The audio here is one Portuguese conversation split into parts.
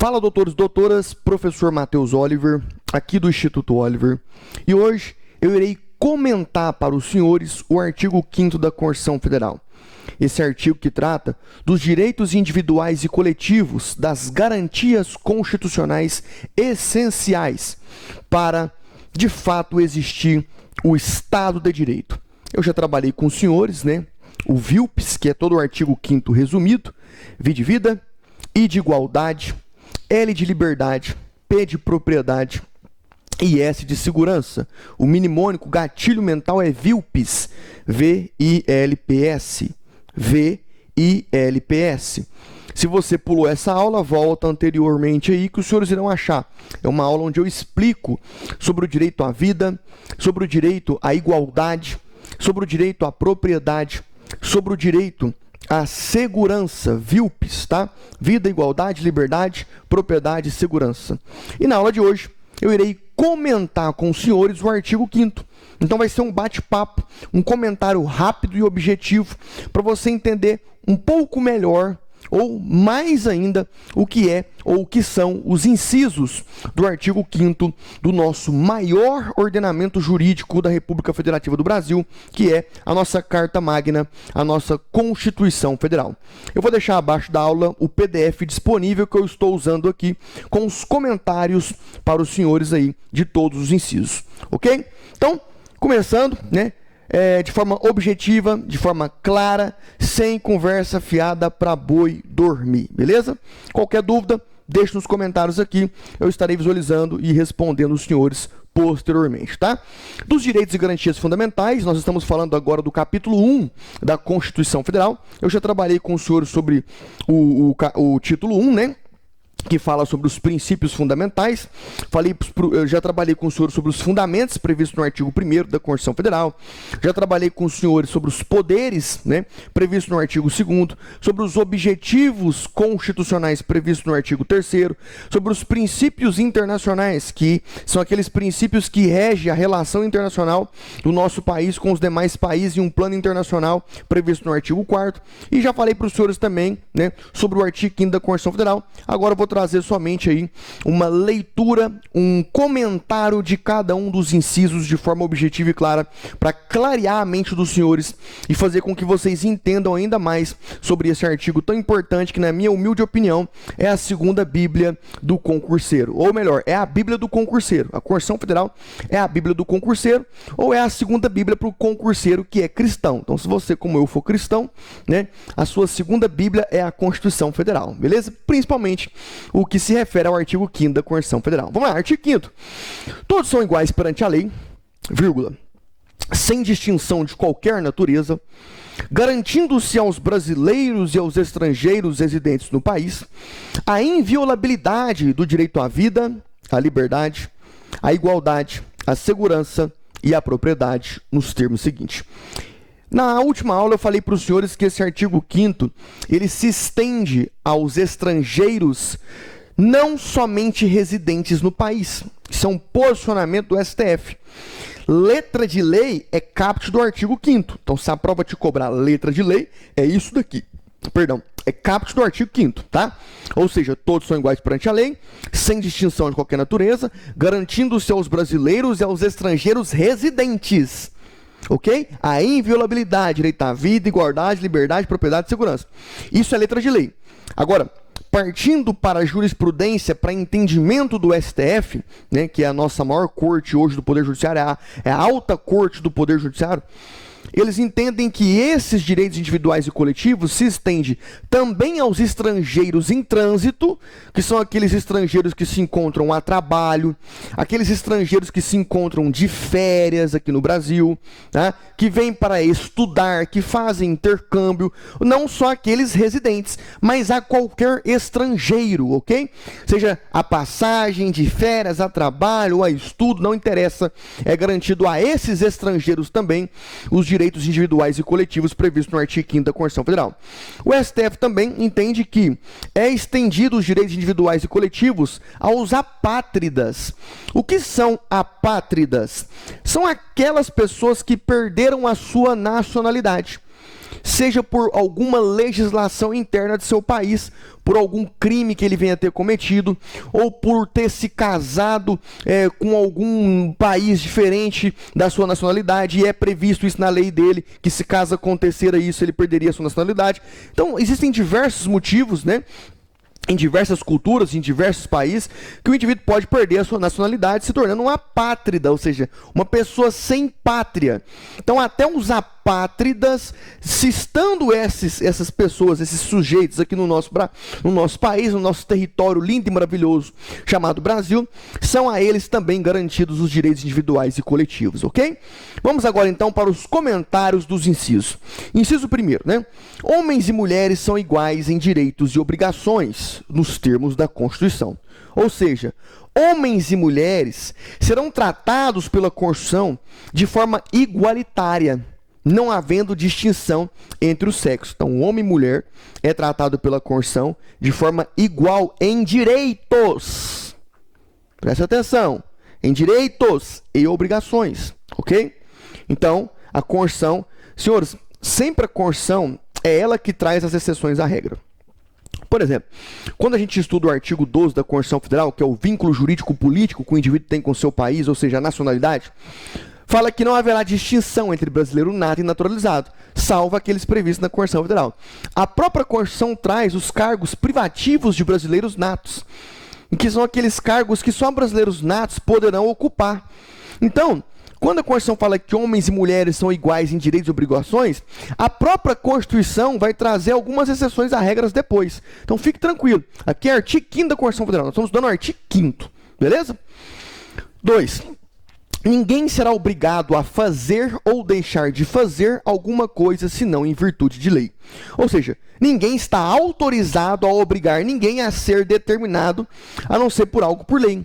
Fala, doutores e doutoras, professor Matheus Oliver, aqui do Instituto Oliver, e hoje eu irei comentar para os senhores o artigo 5º da Constituição Federal. Esse artigo que trata dos direitos individuais e coletivos, das garantias constitucionais essenciais para, de fato, existir o Estado de Direito. Eu já trabalhei com os senhores, o VILPS, que é todo o artigo 5º resumido, V de vida, I de igualdade, L de liberdade, P de propriedade e S de segurança. O mnemônico gatilho mental é VILPS, V-I-L-P-S, V-I-L-P-S. Se você pulou essa aula, volta anteriormente aí que os senhores irão achar. É uma aula onde eu explico sobre o direito à vida, sobre o direito à igualdade, sobre o direito à propriedade, sobre o direito à segurança, VILPS, tá? Vida, igualdade, liberdade, propriedade e segurança. E na aula de hoje, eu irei comentar com os senhores o artigo 5º. Então vai ser um bate-papo, um comentário rápido e objetivo para você entender um pouco melhor ou mais ainda o que é ou o que são os incisos do artigo 5º do nosso maior ordenamento jurídico da República Federativa do Brasil, que é a nossa Carta Magna, a nossa Constituição Federal. Eu vou deixar abaixo da aula o PDF disponível que eu estou usando aqui com os comentários para os senhores aí de todos os incisos, ok? Então, começando, de forma objetiva, de forma clara, sem conversa fiada para boi dormir, beleza? Qualquer dúvida, deixe nos comentários aqui, eu estarei visualizando e respondendo os senhores posteriormente, tá? Dos direitos e garantias fundamentais, nós estamos falando agora do capítulo 1 da Constituição Federal. Eu já trabalhei com os senhores sobre o título 1, que fala sobre os princípios fundamentais. Eu já trabalhei com os senhores sobre os fundamentos previstos no artigo 1º da Constituição Federal. Já trabalhei com os senhores sobre os poderes, previstos no artigo 2º, sobre os objetivos constitucionais previstos no artigo 3º, sobre os princípios internacionais, que são aqueles princípios que regem a relação internacional do nosso país com os demais países em um plano internacional previsto no artigo 4º. E já falei para os senhores também, sobre o artigo 5º da Constituição Federal. Agora eu vou trazer somente aí uma leitura, um comentário de cada um dos incisos de forma objetiva e clara para clarear a mente dos senhores e fazer com que vocês entendam ainda mais sobre esse artigo tão importante que, na minha humilde opinião, é a segunda Bíblia do concurseiro. Ou melhor, é a Bíblia do concurseiro. A Constituição Federal é a Bíblia do concurseiro ou é a segunda Bíblia para o concurseiro que é cristão. Então, se você, como eu, for cristão, a sua segunda Bíblia é a Constituição Federal, beleza? Principalmente o que se refere ao artigo 5º da Constituição Federal. Vamos lá, artigo 5º. Todos são iguais perante a lei, vírgula, sem distinção de qualquer natureza, garantindo-se aos brasileiros e aos estrangeiros residentes no país a inviolabilidade do direito à vida, à liberdade, à igualdade, à segurança e à propriedade, nos termos seguintes. Na última aula eu falei para os senhores que esse artigo 5º, ele se estende aos estrangeiros não somente residentes no país. Isso é um posicionamento do STF. Letra de lei é caput do artigo 5º. Então, se a prova te cobrar letra de lei, é isso daqui. Perdão, é caput do artigo 5º, tá? Ou seja, todos são iguais perante a lei, sem distinção de qualquer natureza, garantindo-se aos brasileiros e aos estrangeiros residentes. Ok? A inviolabilidade, direito à vida, igualdade, liberdade, propriedade e segurança. Isso é letra de lei. Agora, partindo para a jurisprudência, para entendimento do STF, que é a nossa maior corte hoje do Poder Judiciário, é a alta corte do Poder Judiciário, eles entendem que esses direitos individuais e coletivos se estendem também aos estrangeiros em trânsito, que são aqueles estrangeiros que se encontram a trabalho, aqueles estrangeiros que se encontram de férias aqui no Brasil, que vêm para estudar, que fazem intercâmbio, não só aqueles residentes, mas a qualquer estrangeiro, ok? Seja a passagem de férias, a trabalho, a estudo, não interessa, é garantido a esses estrangeiros também os direitos individuais e coletivos previstos no artigo 5º da Constituição Federal. O STF também entende que é estendido os direitos individuais e coletivos aos apátridas. O que são apátridas? São aquelas pessoas que perderam a sua nacionalidade. seja por alguma legislação interna de seu país, por algum crime que ele venha a ter cometido, ou por ter se casado com algum país diferente da sua nacionalidade, e é previsto isso na lei dele, que se caso acontecera isso, ele perderia a sua nacionalidade. Então, existem diversos motivos, né? Em diversas culturas, em diversos países, que o indivíduo pode perder a sua nacionalidade se tornando um apátrida, ou seja, uma pessoa sem pátria. Então, até os apátridas, se estando essas pessoas, esses sujeitos aqui no nosso país, no nosso território lindo e maravilhoso chamado Brasil, são a eles também garantidos os direitos individuais e coletivos, ok? Vamos agora então para os comentários dos incisos. Inciso primeiro, né? Homens e mulheres são iguais em direitos e obrigações, nos termos da Constituição. Ou seja, homens e mulheres serão tratados pela Constituição de forma igualitária, não havendo distinção entre os sexos. Então, homem e mulher é tratado pela Constituição de forma igual em direitos. Presta atenção, em direitos e obrigações, ok? Então, a Constituição, senhores, sempre a Constituição é ela que traz as exceções à regra. Por exemplo, quando a gente estuda o artigo 12 da Constituição Federal, que é o vínculo jurídico-político que o indivíduo tem com o seu país, ou seja, a nacionalidade, fala que não haverá distinção entre brasileiro nato e naturalizado, salvo aqueles previstos na Constituição Federal. A própria Constituição traz os cargos privativos de brasileiros natos, que são aqueles cargos que só brasileiros natos poderão ocupar. Então, quando a Constituição fala que homens e mulheres são iguais em direitos e obrigações, a própria Constituição vai trazer algumas exceções a regras depois. Então fique tranquilo. Aqui é artigo 5º da Constituição Federal. Nós estamos dando o artigo 5º. Beleza? 2. Ninguém será obrigado a fazer ou deixar de fazer alguma coisa senão em virtude de lei. Ou seja, ninguém está autorizado a obrigar ninguém a ser determinado, a não ser por algo por lei.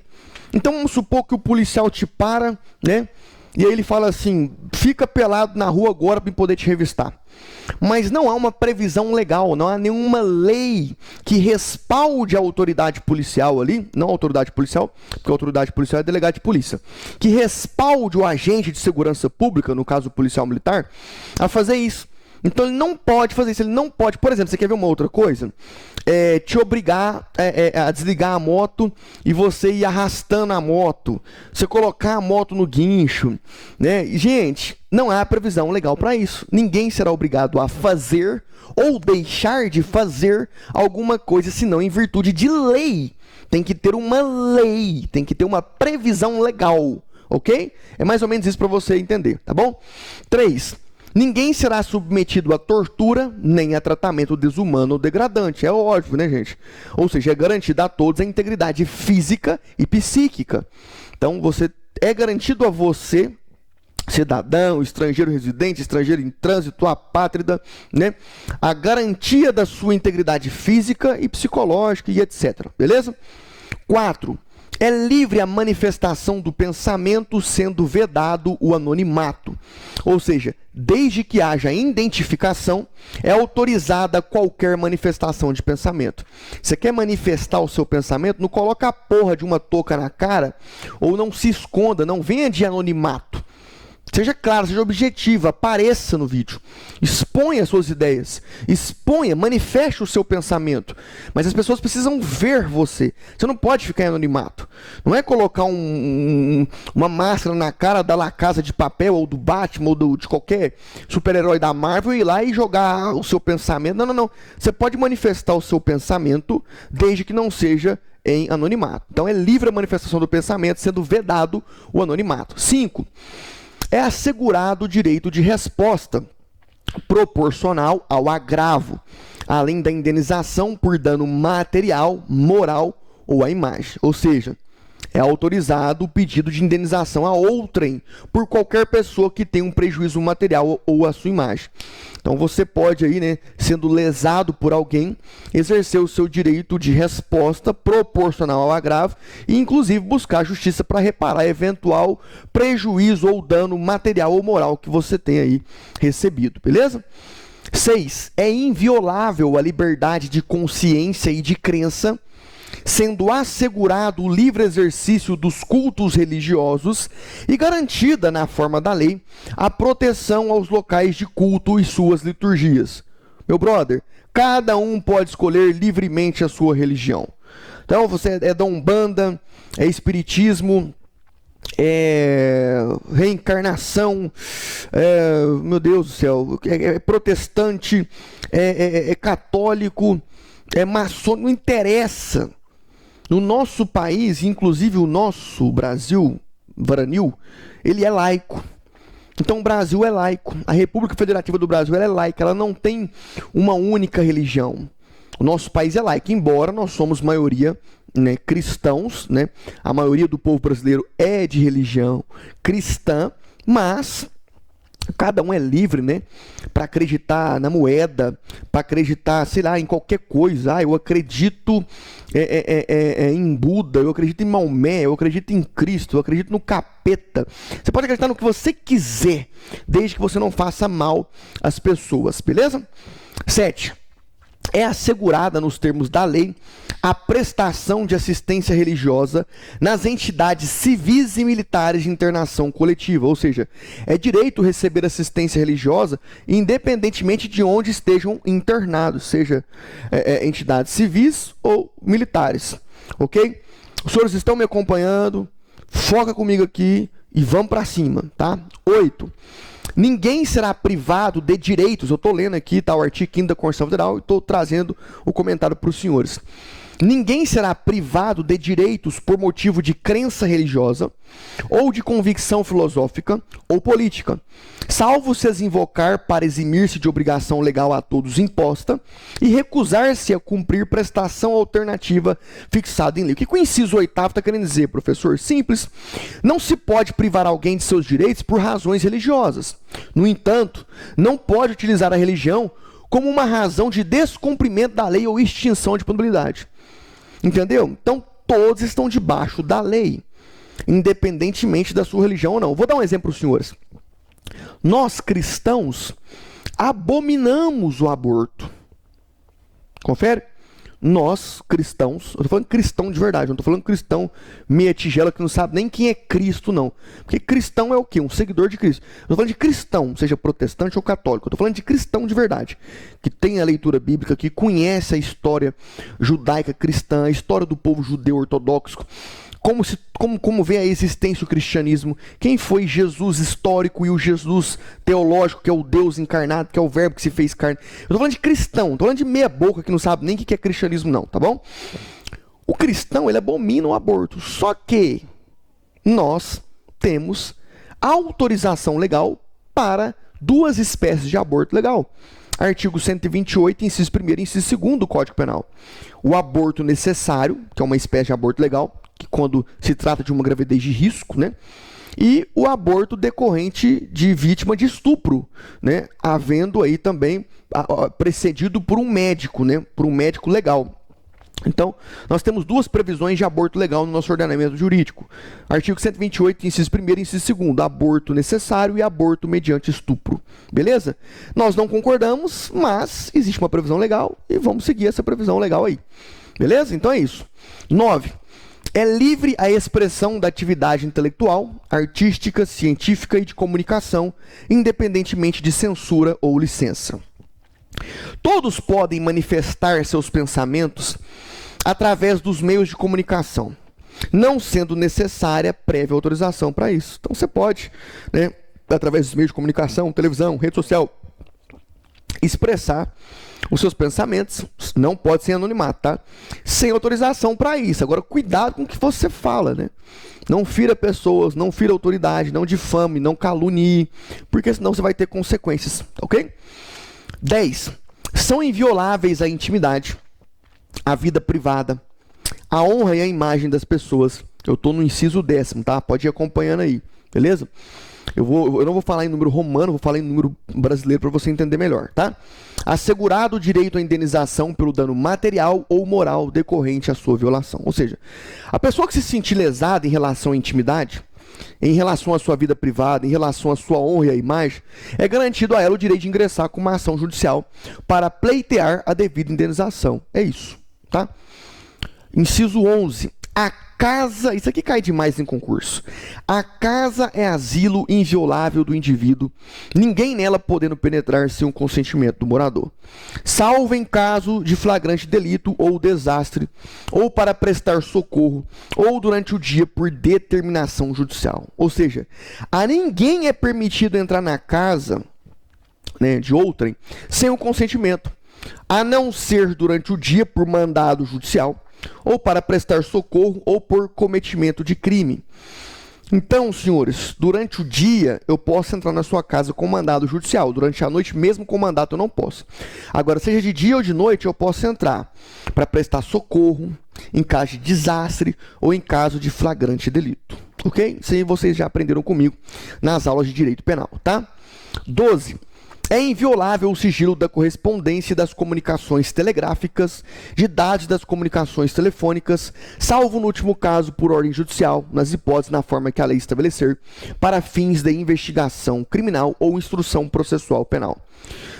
Então vamos supor que o policial te para, né? E aí ele fala assim, fica pelado na rua agora para poder te revistar. Mas não há uma previsão legal, não há nenhuma lei que respalde a autoridade policial ali, não a autoridade policial, porque a autoridade policial é delegado de polícia, que respalde o agente de segurança pública, no caso o policial militar, a fazer isso. Então ele não pode fazer isso, ele não pode, por exemplo, você quer ver uma outra coisa? Te obrigar a desligar a moto e você ir arrastando a moto, você colocar a moto no guincho, né? Gente, não há previsão legal para isso. Ninguém será obrigado a fazer ou deixar de fazer alguma coisa, senão em virtude de lei. Tem que ter uma lei, tem que ter uma previsão legal, ok? É mais ou menos isso para você entender, tá bom? 3. Ninguém será submetido a tortura, nem a tratamento desumano ou degradante. É óbvio, né, gente? Ou seja, é garantida a todos a integridade física e psíquica. Então, é garantido a você, cidadão, estrangeiro residente, estrangeiro em trânsito, apátrida, né? A garantia da sua integridade física e psicológica e etc. Beleza? 4. É livre a manifestação do pensamento, sendo vedado o anonimato. Ou seja, desde que haja identificação, é autorizada qualquer manifestação de pensamento. Você quer manifestar o seu pensamento? Não coloca a porra de uma touca na cara, ou não se esconda, não venha de anonimato. Seja claro, seja objetivo, apareça no vídeo. Exponha suas ideias. Exponha, manifeste o seu pensamento. Mas as pessoas precisam ver você. Você não pode ficar em anonimato. Não é colocar uma máscara na cara da La Casa de Papel, ou do Batman, ou de qualquer super-herói da Marvel, e ir lá e jogar o seu pensamento. Não, não, não. Você pode manifestar o seu pensamento, desde que não seja em anonimato. Então é livre a manifestação do pensamento, sendo vedado o anonimato. 5. É assegurado o direito de resposta proporcional ao agravo, além da indenização por dano material, moral ou à imagem. Ou seja, é autorizado o pedido de indenização a outrem por qualquer pessoa que tenha um prejuízo material ou à sua imagem. Então você pode aí, né, sendo lesado por alguém, exercer o seu direito de resposta proporcional ao agravo e inclusive buscar a justiça para reparar eventual prejuízo ou dano material ou moral que você tenha aí recebido, beleza? 6. É inviolável a liberdade de consciência e de crença, sendo assegurado o livre exercício dos cultos religiosos e garantida, na forma da lei, a proteção aos locais de culto e suas liturgias. Meu brother, cada um pode escolher livremente a sua religião. Então, você é da Umbanda, é Espiritismo, é reencarnação, meu Deus do céu, é protestante, é católico, é maçônico, não interessa. No nosso país, inclusive o nosso Brasil, varonil, ele é laico. Então o Brasil é laico. A República Federativa do Brasil ela é laica, ela não tem uma única religião. O nosso país é laico, embora nós somos maioria, né, cristãos, né? A maioria do povo brasileiro é de religião cristã, mas cada um é livre, né, para acreditar na moeda, para acreditar, sei lá, em qualquer coisa. Eu acredito em Buda, eu acredito em Maomé, eu acredito em Cristo, eu acredito no capeta. Você pode acreditar no que você quiser, desde que você não faça mal às pessoas, beleza? 7. É assegurada, nos termos da lei, a prestação de assistência religiosa nas entidades civis e militares de internação coletiva, ou seja, é direito receber assistência religiosa independentemente de onde estejam internados, seja entidades civis ou militares, ok? Os senhores estão me acompanhando? Foca comigo aqui e vamos para cima, tá? 8. Ninguém será privado de direitos. Eu estou lendo aqui, tá, o artigo 5º da Constituição Federal e estou trazendo o comentário para os senhores. Ninguém será privado de direitos por motivo de crença religiosa ou de convicção filosófica ou política, salvo se as invocar para eximir-se de obrigação legal a todos imposta e recusar-se a cumprir prestação alternativa fixada em lei. O que o inciso 8º está querendo dizer, professor? Simples. Não se pode privar alguém de seus direitos por razões religiosas. No entanto, não pode utilizar a religião como uma razão de descumprimento da lei ou extinção de punibilidade. Entendeu? Então, todos estão debaixo da lei, independentemente da sua religião ou não. Vou dar um exemplo para os senhores. Nós, cristãos, abominamos o aborto. Confere? Nós, cristãos, eu estou falando cristão de verdade, não estou falando cristão meia tigela que não sabe nem quem é Cristo, não. Porque cristão é o quê? Um seguidor de Cristo. Eu estou falando de cristão, seja protestante ou católico. Eu estou falando de cristão de verdade, que tem a leitura bíblica, que conhece a história judaica cristã, a história do povo judeu ortodoxo, como vê a existência do cristianismo, quem foi Jesus histórico e o Jesus teológico, que é o Deus encarnado, que é o verbo que se fez carne. Eu estou falando de cristão, estou falando de meia boca que não sabe nem o que é cristianismo não, tá bom? O cristão, ele abomina o aborto, só que nós temos autorização legal para duas espécies de aborto legal. Artigo 128, inciso 1º e inciso 2º do Código Penal. O aborto necessário, que é uma espécie de aborto legal, quando se trata de uma gravidez de risco, né? E o aborto decorrente de vítima de estupro, né? Havendo aí também precedido por um médico, né? Por um médico legal. Então, nós temos duas previsões de aborto legal no nosso ordenamento jurídico. Artigo 128, inciso 1º e inciso 2º, aborto necessário e aborto mediante estupro. Beleza? Nós não concordamos, mas existe uma previsão legal e vamos seguir essa previsão legal aí. Beleza? Então é isso. 9. É livre a expressão da atividade intelectual, artística, científica e de comunicação, independentemente de censura ou licença. Todos podem manifestar seus pensamentos através dos meios de comunicação, não sendo necessária prévia autorização para isso. Então você pode, né, através dos meios de comunicação, televisão, rede social, expressar os seus pensamentos, não pode ser anonimato, tá? Sem autorização para isso. Agora, cuidado com o que você fala, né? Não fira pessoas, não fira autoridade, não difame, não calunie, porque senão você vai ter consequências, ok? 10. São invioláveis a intimidade, a vida privada, a honra e a imagem das pessoas. Eu estou no inciso 10º, tá? Pode ir acompanhando aí, beleza? Eu não vou falar em número romano, vou falar em número brasileiro para você entender melhor, tá? Assegurado o direito à indenização pelo dano material ou moral decorrente à sua violação. Ou seja, a pessoa que se sentir lesada em relação à intimidade, em relação à sua vida privada, em relação à sua honra e à imagem, é garantido a ela o direito de ingressar com uma ação judicial para pleitear a devida indenização. É isso, tá? Inciso 11. A casa, isso aqui cai demais em concurso. A casa é asilo inviolável do indivíduo, ninguém nela podendo penetrar sem o consentimento do morador, salvo em caso de flagrante delito ou desastre, ou para prestar socorro, ou durante o dia por determinação judicial. Ou seja, a ninguém é permitido entrar na casa, né, de outrem sem o consentimento, a não ser durante o dia por mandado judicial, ou para prestar socorro, ou por cometimento de crime. Então, senhores, durante o dia eu posso entrar na sua casa com mandado judicial, durante a noite mesmo com mandato eu não posso. Agora, seja de dia ou de noite, eu posso entrar para prestar socorro em caso de desastre ou em caso de flagrante delito. Ok? Isso aí vocês já aprenderam comigo nas aulas de direito penal, tá? 12. É inviolável o sigilo da correspondência e das comunicações telegráficas, de dados das comunicações telefônicas, salvo no último caso por ordem judicial, nas hipóteses na forma que a lei estabelecer, para fins de investigação criminal ou instrução processual penal.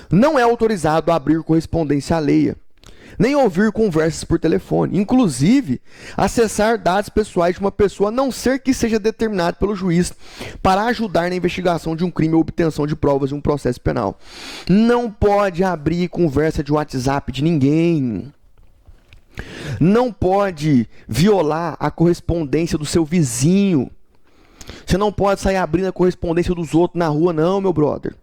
Não é autorizado a abrir correspondência alheia, nem ouvir conversas por telefone, inclusive acessar dados pessoais de uma pessoa, a não ser que seja determinado pelo juiz para ajudar na investigação de um crime ou obtenção de provas de um processo penal. Não pode abrir conversa de WhatsApp de ninguém. Não pode violar a correspondência do seu vizinho. Você não pode sair abrindo a correspondência dos outros na rua, não, meu brother.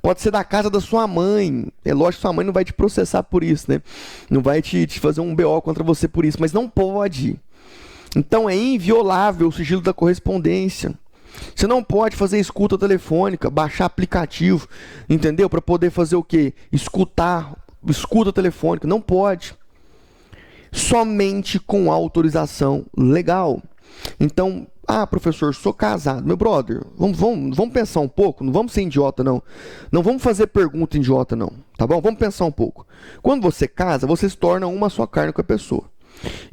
Pode ser da casa da sua mãe. É lógico que sua mãe não vai te processar por isso, né? Não vai te fazer um BO contra você por isso, mas não pode. Então é inviolável o sigilo da correspondência. Você não pode fazer escuta telefônica, baixar aplicativo, entendeu? Para poder fazer o quê? Escutar, escuta telefônica. Não pode. Somente com autorização legal. Então, professor, sou casado. Meu brother, vamos pensar um pouco, não vamos ser idiota, não. Não vamos fazer pergunta idiota, não. Tá bom? Vamos pensar um pouco. Quando você casa, você se torna uma só carne com a pessoa.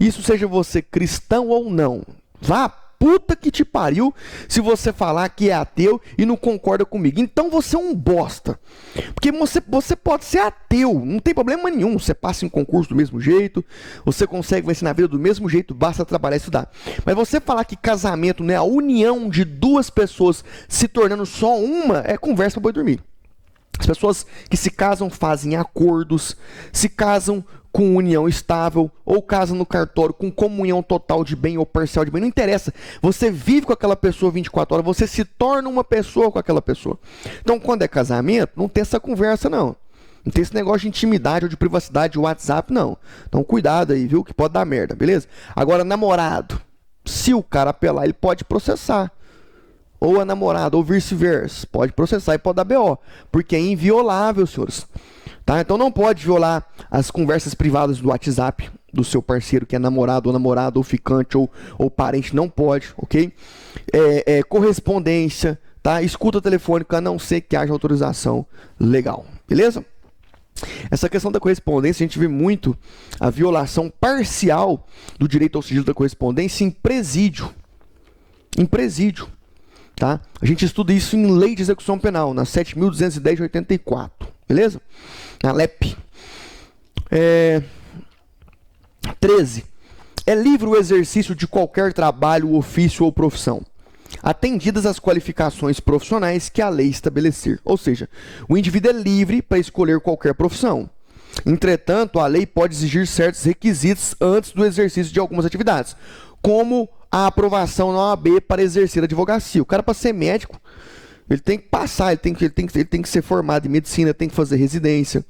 Isso seja você cristão ou não. Vá puta que te pariu se você falar que é ateu e não concorda comigo. Então você é um bosta. Porque você pode ser ateu, não tem problema nenhum. Você passa em concurso do mesmo jeito, você consegue vencer na vida do mesmo jeito, basta trabalhar e estudar. Mas você falar que casamento não é a união de duas pessoas se tornando só uma, é conversa para boi dormir. As pessoas que se casam fazem acordos, se casam com união estável, ou casam no cartório com comunhão total de bem ou parcial de bem, não interessa. Você vive com aquela pessoa 24 horas, você se torna uma pessoa com aquela pessoa. Então, quando é casamento, não tem essa conversa, não. Não tem esse negócio de intimidade ou de privacidade de WhatsApp, não. Então, cuidado aí, viu, que pode dar merda, beleza? Agora, namorado, se o cara apelar, ele pode processar. Ou a namorada, ou vice-versa. Pode processar e pode dar BO, porque é inviolável, senhores. Tá? Então não pode violar as conversas privadas do WhatsApp do seu parceiro, que é namorado, ou namorada, ou ficante, ou parente, não pode, ok? Correspondência, tá? Escuta telefônica, a não ser que haja autorização legal, beleza? Essa questão da correspondência, a gente vê muito a violação parcial do direito ao sigilo da correspondência em presídio. Em presídio. Tá? A gente estuda isso em Lei de Execução Penal, na 7.210 de 84, beleza? Na LEP. 13. É livre o exercício de qualquer trabalho, ofício ou profissão, atendidas as qualificações profissionais que a lei estabelecer. Ou seja, o indivíduo é livre para escolher qualquer profissão. Entretanto, a lei pode exigir certos requisitos antes do exercício de algumas atividades, como a aprovação na OAB para exercer a advocacia. O cara, para ser médico, ele tem que passar, ele tem que ser formado em medicina, tem que fazer residência.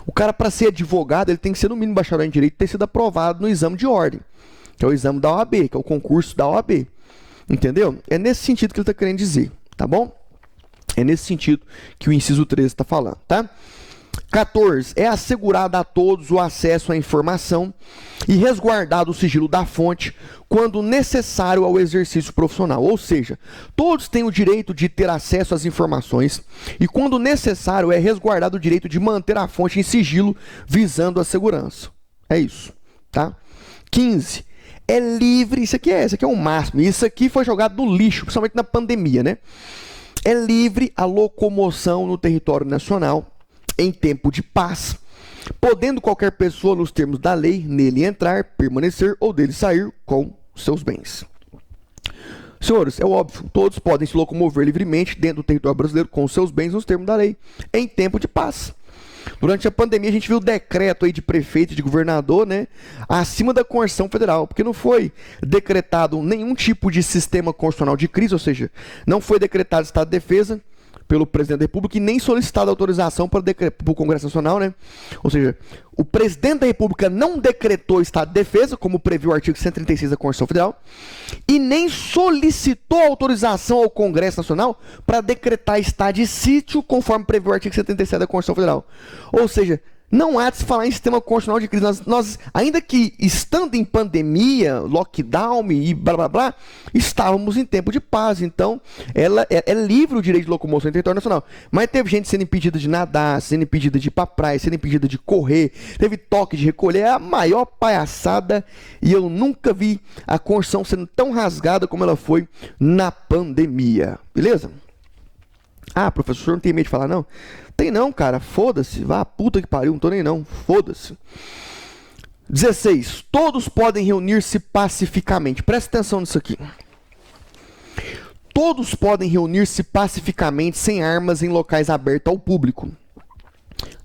O cara, para ser advogado, ele tem que ser no mínimo bacharel em direito e ter sido aprovado no exame de ordem, que é o exame da OAB, que é o concurso da OAB. Entendeu? É nesse sentido que ele está querendo dizer, tá bom? É nesse sentido que o inciso 13 está falando, tá? 14. É assegurado a todos o acesso à informação e resguardado o sigilo da fonte quando necessário ao exercício profissional. Ou seja, todos têm o direito de ter acesso às informações e, quando necessário, é resguardado o direito de manter a fonte em sigilo visando a segurança. É isso, tá? 15. É livre, isso aqui é o máximo. Isso aqui foi jogado no lixo, principalmente na pandemia, né? É livre a locomoção no território nacional em tempo de paz, podendo qualquer pessoa, nos termos da lei, nele entrar, permanecer ou dele sair com seus bens. Senhores, é óbvio, todos podem se locomover livremente dentro do território brasileiro com seus bens nos termos da lei, em tempo de paz. Durante a pandemia, a gente viu o decreto aí de prefeito e de governador, né, acima da Constituição Federal, porque não foi decretado nenhum tipo de sistema constitucional de crise, ou seja, não foi decretado estado de defesa pelo presidente da República e nem solicitado autorização para o Congresso Nacional, né? Ou seja, o presidente da República não decretou estado de defesa, como previu o artigo 136 da Constituição Federal, e nem solicitou autorização ao Congresso Nacional para decretar estado de sítio, conforme previu o artigo 137 da Constituição Federal. Ou seja, não há de se falar em sistema constitucional de crise. Nós, ainda que estando em pandemia, lockdown e blá blá blá, estávamos em tempo de paz. Então, ela é livre o direito de locomoção em território nacional. Mas teve gente sendo impedida de nadar, sendo impedida de ir para praia, sendo impedida de correr, teve toque de recolher. É a maior palhaçada e eu nunca vi a Constituição sendo tão rasgada como ela foi na pandemia. Beleza? Ah, professor, não tem medo de falar, não? Tem não, cara. Foda-se. Vá, puta que pariu. Não tô nem não. Foda-se. 16. Todos podem reunir-se pacificamente. Presta atenção nisso aqui. Todos podem reunir-se pacificamente sem armas em locais abertos ao público.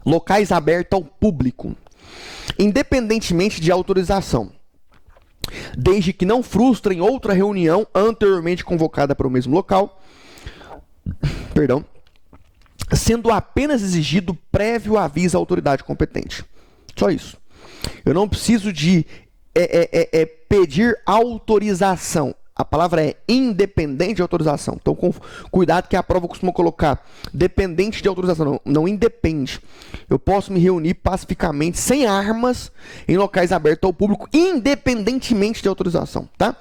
Locais abertos ao público. Independentemente de autorização. Desde que não frustrem outra reunião anteriormente convocada para o mesmo local. Perdão. Sendo apenas exigido prévio aviso à autoridade competente. Só isso. Eu não preciso de pedir autorização. A palavra é independente de autorização. Então, cuidado que a prova costuma colocar dependente de autorização. Não independe. Eu posso me reunir pacificamente, sem armas, em locais abertos ao público, independentemente de autorização. Tá?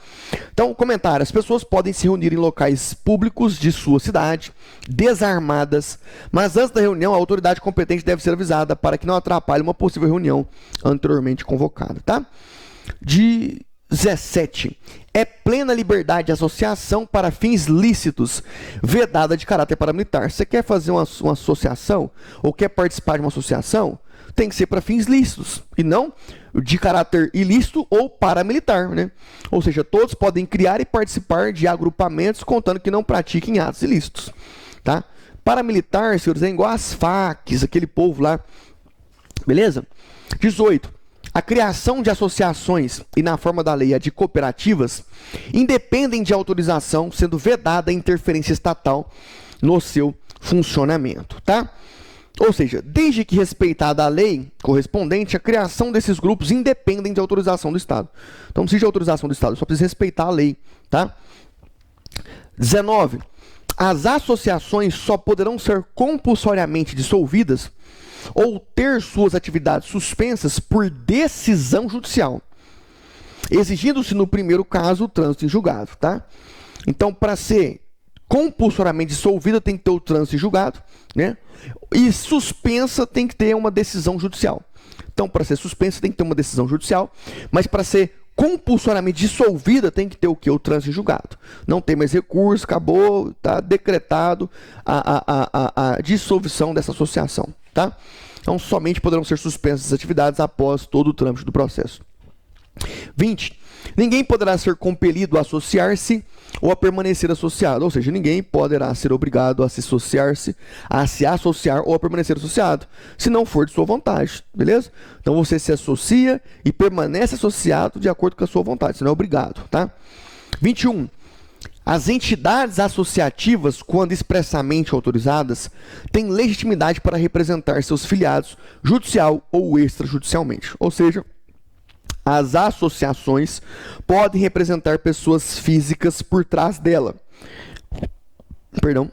Então, comentário. As pessoas podem se reunir em locais públicos de sua cidade, desarmadas, mas antes da reunião, a autoridade competente deve ser avisada para que não atrapalhe uma possível reunião anteriormente convocada. Tá? 17. É plena liberdade de associação para fins lícitos, vedada de caráter paramilitar. Você quer fazer uma associação, ou quer participar de uma associação, tem que ser para fins lícitos, e não de caráter ilícito ou paramilitar, né? Ou seja, todos podem criar e participar de agrupamentos, contando que não pratiquem atos ilícitos. Tá? Paramilitar, senhores, é igual às FARC, aquele povo lá. Beleza? 18. A criação de associações, e na forma da lei a de cooperativas, independem de autorização, sendo vedada a interferência estatal no seu funcionamento. Tá? Ou seja, desde que respeitada a lei correspondente, a criação desses grupos independem de autorização do Estado. Então não precisa de autorização do Estado, só precisa respeitar a lei. Tá? 19. As associações só poderão ser compulsoriamente dissolvidas ou ter suas atividades suspensas por decisão judicial, exigindo-se no primeiro caso o trânsito em julgado, tá? Então, para ser compulsoriamente dissolvida tem que ter o trânsito em julgado, né? E suspensa tem que ter uma decisão judicial. Então, para ser suspensa tem que ter uma decisão judicial, mas para ser compulsoriamente dissolvida tem que ter o que? O trânsito em julgado. Não tem mais recurso, acabou, está decretado a dissolução dessa associação. Tá? Então, somente poderão ser suspensas as atividades após todo o trâmite do processo. 20. Ninguém poderá ser compelido a associar-se ou a permanecer associado. Ou seja, ninguém poderá ser obrigado a se associar ou a permanecer associado, se não for de sua vontade. Beleza? Então, você se associa e permanece associado de acordo com a sua vontade. Você não é obrigado. Tá? 21. As entidades associativas, quando expressamente autorizadas, têm legitimidade para representar seus filiados judicial ou extrajudicialmente. Ou seja, as associações podem representar pessoas físicas por trás dela. Perdão.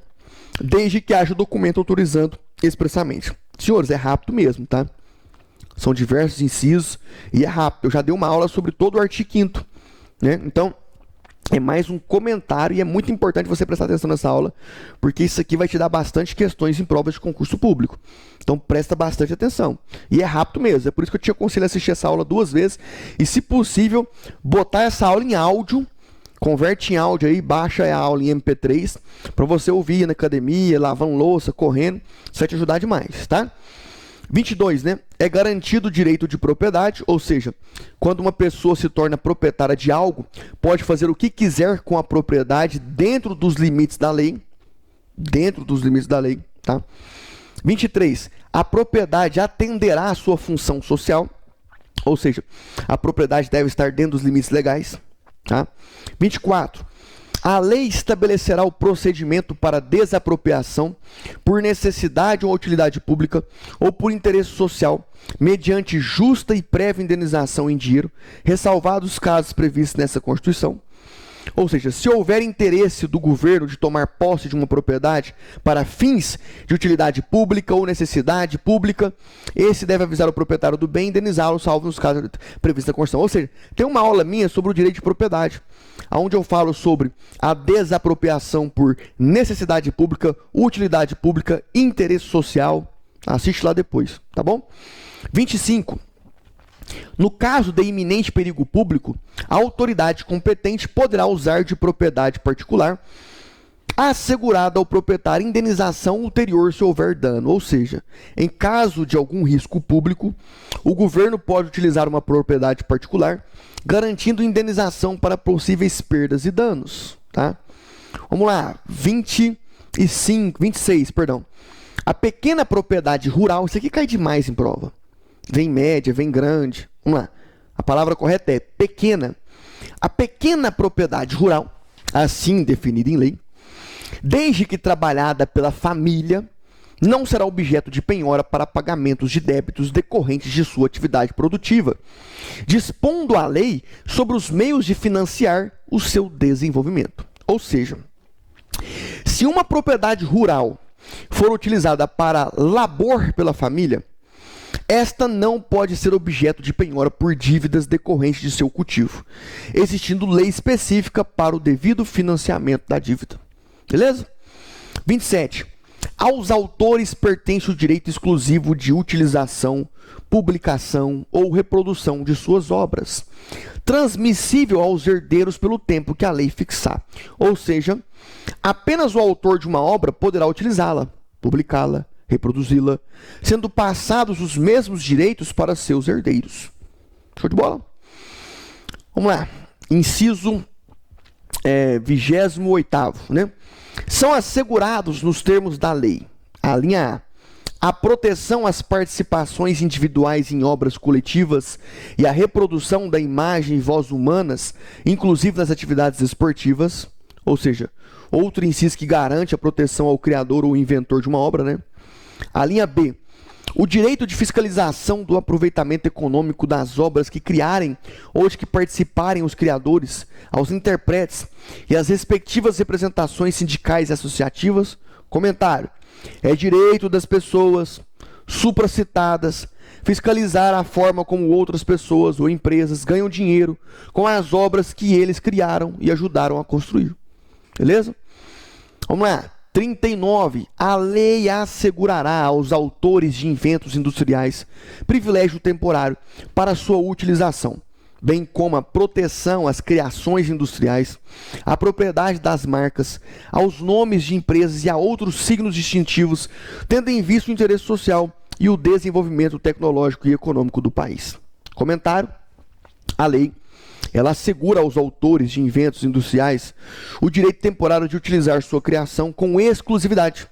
Desde que haja documento autorizando expressamente. Senhores, é rápido mesmo, tá? São diversos incisos e é rápido. Eu já dei uma aula sobre todo o artigo 5º, né? Então, é mais um comentário e é muito importante você prestar atenção nessa aula, porque isso aqui vai te dar bastante questões em provas de concurso público. Então presta bastante atenção. E é rápido mesmo, é por isso que eu te aconselho a assistir essa aula 2 vezes e, se possível, botar essa aula em áudio, converte em áudio aí, baixa a aula em MP3, para você ouvir na academia, lavando louça, correndo, isso vai te ajudar demais, tá? 22, né? É garantido o direito de propriedade, ou seja, quando uma pessoa se torna proprietária de algo, pode fazer o que quiser com a propriedade dentro dos limites da lei. Dentro dos limites da lei, tá? 23. A propriedade atenderá à sua função social, ou seja, a propriedade deve estar dentro dos limites legais, tá? 24. A lei estabelecerá o procedimento para desapropriação por necessidade ou utilidade pública ou por interesse social, mediante justa e prévia indenização em dinheiro, ressalvados os casos previstos nessa Constituição. Ou seja, se houver interesse do governo de tomar posse de uma propriedade para fins de utilidade pública ou necessidade pública, esse deve avisar o proprietário do bem e indenizá-lo, salvo nos casos previstos na Constituição. Ou seja, tem uma aula minha sobre o direito de propriedade, onde eu falo sobre a desapropriação por necessidade pública, utilidade pública, interesse social. Assiste lá depois, tá bom? 25. No caso de iminente perigo público, a autoridade competente poderá usar de propriedade particular, assegurada ao proprietário indenização ulterior se houver dano. Ou seja, em caso de algum risco público, o governo pode utilizar uma propriedade particular, garantindo indenização para possíveis perdas e danos. Tá? Vamos lá, 26, perdão. A pequena propriedade rural, isso aqui cai demais em prova. Vem média, vem grande. Vamos lá. A palavra correta é pequena. A pequena propriedade rural, assim definida em lei, desde que trabalhada pela família, não será objeto de penhora para pagamentos de débitos decorrentes de sua atividade produtiva, dispondo a lei sobre os meios de financiar o seu desenvolvimento. Ou seja, se uma propriedade rural for utilizada para labor pela família, esta não pode ser objeto de penhora por dívidas decorrentes de seu cultivo, existindo lei específica para o devido financiamento da dívida. Beleza? 27. Aos autores pertence o direito exclusivo de utilização, publicação ou reprodução de suas obras, transmissível aos herdeiros pelo tempo que a lei fixar. Ou seja, apenas o autor de uma obra poderá utilizá-la, publicá-la, reproduzi-la, sendo passados os mesmos direitos para seus herdeiros. Show de bola? Vamos lá. Inciso 28º, né? São assegurados nos termos da lei, a linha A proteção às participações individuais em obras coletivas e a reprodução da imagem e voz humanas, inclusive nas atividades esportivas, ou seja, outro inciso que garante a proteção ao criador ou inventor de uma obra, né? A linha B, o direito de fiscalização do aproveitamento econômico das obras que criarem ou de que participarem os criadores, aos intérpretes e às respectivas representações sindicais e associativas. Comentário. É direito das pessoas supracitadas fiscalizar a forma como outras pessoas ou empresas ganham dinheiro com as obras que eles criaram e ajudaram a construir. Beleza? Vamos lá. 39. A lei assegurará aos autores de inventos industriais privilégio temporário para sua utilização, bem como a proteção às criações industriais, à propriedade das marcas, aos nomes de empresas e a outros signos distintivos, tendo em vista o interesse social e o desenvolvimento tecnológico e econômico do país. Comentário. A lei ela assegura aos autores de inventos industriais o direito temporário de utilizar sua criação com exclusividade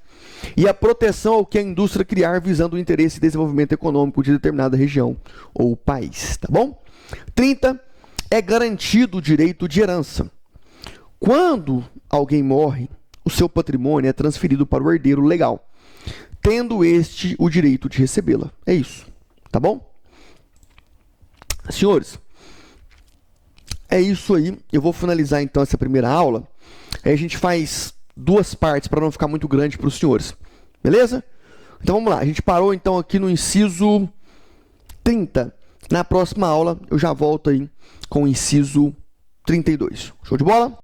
e a proteção ao que a indústria criar visando o interesse e desenvolvimento econômico de determinada região ou país, tá bom? 30. É garantido o direito de herança. Quando alguém morre, o seu patrimônio é transferido para o herdeiro legal, tendo este o direito de recebê-la. É isso, tá bom? Senhores, é isso aí. Eu vou finalizar então essa primeira aula. Aí a gente faz duas partes para não ficar muito grande para os senhores. Beleza? Então vamos lá. A gente parou então aqui no inciso 30. Na próxima aula eu já volto aí com o inciso 32. Show de bola?